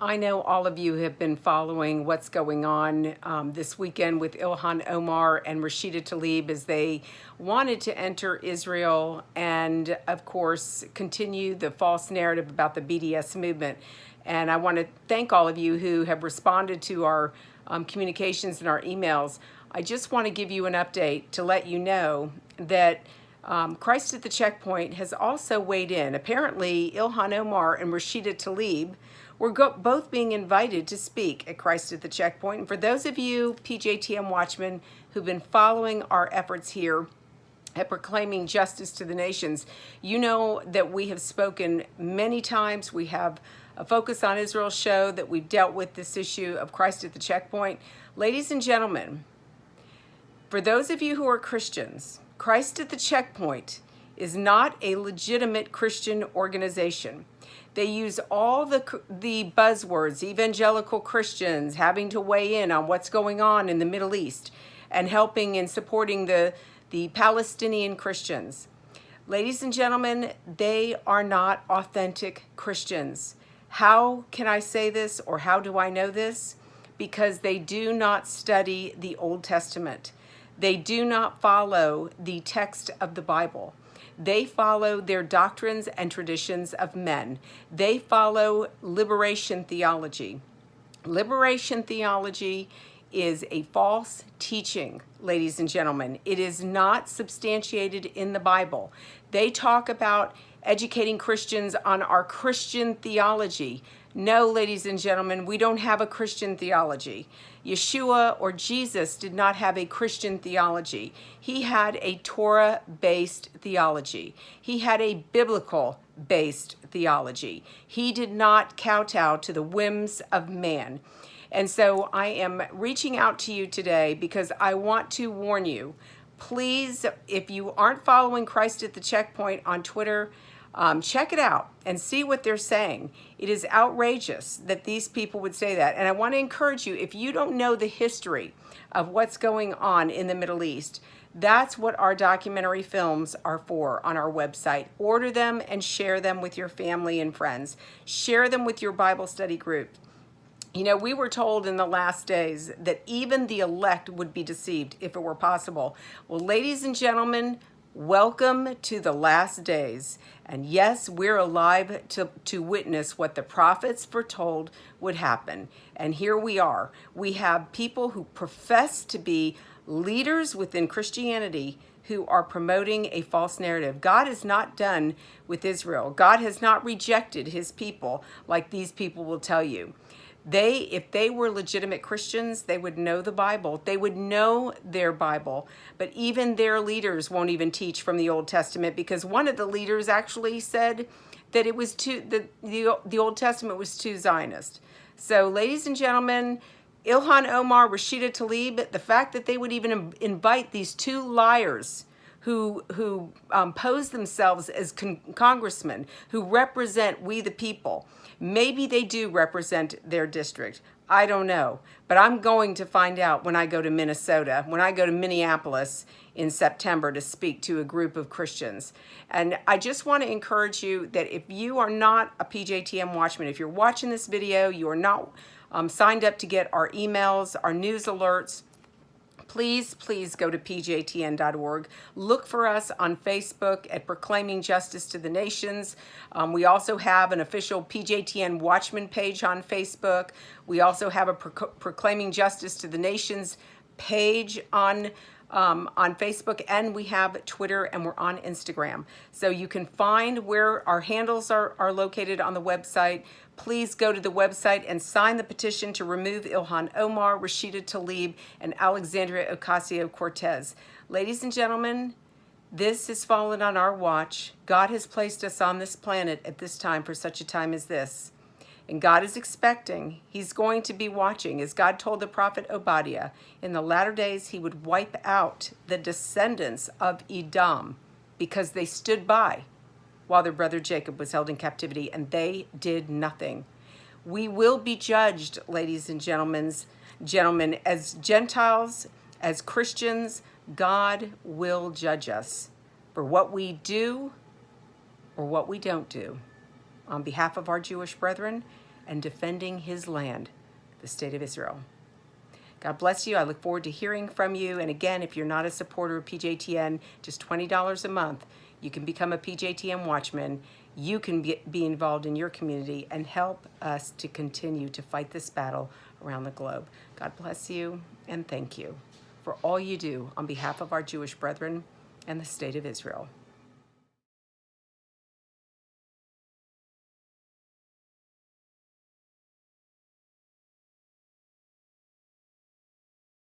I know all of you have been following what's going on this weekend with Ilhan, Omar, and Rashida Tlaib as they wanted to enter Israel and, of course, continue the false narrative about the BDS movement. And I want to thank all of you who have responded to our communications and our emails. I just want to give you an update to let you know that Christ at the Checkpoint has also weighed in. Apparently, Ilhan Omar and Rashida Tlaib were both being invited to speak at Christ at the Checkpoint. And for those of you PJTN watchmen who've been following our efforts here at proclaiming justice to the nations, you know that we have spoken many times. We have a Focus on Israel show that we've dealt with this issue of Christ at the Checkpoint. Ladies and gentlemen, for those of you who are Christians, Christ at the Checkpoint is not a legitimate Christian organization. They use all the buzzwords, evangelical Christians having to weigh in on what's going on in the Middle East and helping and supporting the Palestinian Christians. Ladies and gentlemen, they are not authentic Christians. How can I say this, or how do I know this? Because they do not study the Old Testament. They do not follow the text of the Bible. They follow their doctrines and traditions of men. They follow liberation theology. Liberation theology is a false teaching, ladies and gentlemen. It is not substantiated in the Bible. They talk about educating Christians on our Christian theology. No, ladies and gentlemen, we don't have a Christian theology. Yeshua or Jesus did not have a Christian theology. He had a Torah-based theology. He had a biblical-based theology. He did not kowtow to the whims of man. And so I am reaching out to you today because I want to warn you. Please, if you aren't following Christ at the Checkpoint on Twitter, check it out and see what they're saying. It is outrageous that these people would say that. And I want to encourage you, if you don't know the history of what's going on in the Middle East, that's what our documentary films are for on our website. Order them and share them with your family and friends. Share them with your Bible study group. You know, we were told in the last days that even the elect would be deceived if it were possible. Well, ladies and gentlemen, welcome to the last days. And yes, we're alive to witness what the prophets foretold would happen. And here we are. We have people who profess to be leaders within Christianity who are promoting a false narrative. God is not done with Israel. God has not rejected his people like these people will tell you. If they were legitimate Christians, they would know the Bible. They would know their Bible. But even their leaders won't even teach from the Old Testament, because one of the leaders actually said that it was the Old Testament was too Zionist. So, ladies and gentlemen, Ilhan Omar, Rashida Tlaib, the fact that they would even invite these two liars who pose themselves as congressmen, who represent we the people. Maybe they do represent their district. I don't know. But I'm going to find out when I go to Minnesota, when I go to Minneapolis in September to speak to a group of Christians. And I just want to encourage you that if you are not a PJTN watchman, if you're watching this video, you are not signed up to get our emails, our news alerts, please go to pjtn.org. Look for us on Facebook at Proclaiming Justice to the Nations. We also have an official PJTN Watchman page on Facebook. We also have a Proclaiming Justice to the Nations page on Facebook, and we have Twitter, and we're on Instagram. So you can find where our handles are located on the website. Please go to the website and sign the petition to remove Ilhan Omar, Rashida Tlaib, and Alexandria Ocasio-Cortez. Ladies and gentlemen, this has fallen on our watch. God has placed us on this planet at this time for such a time as this. And God is expecting, he's going to be watching, as God told the prophet Obadiah, in the latter days he would wipe out the descendants of Edom because they stood by while their brother Jacob was held in captivity, and they did nothing. We will be judged, ladies and gentlemen, as Gentiles, as Christians. God will judge us for what we do or what we don't do. On behalf of our Jewish brethren, and defending his land, the state of Israel. God bless you. I look forward to hearing from you. And again, if you're not a supporter of PJTN, just $20 a month, you can become a PJTN watchman. You can be involved in your community and help us to continue to fight this battle around the globe. God bless you, and thank you for all you do on behalf of our Jewish brethren and the state of Israel.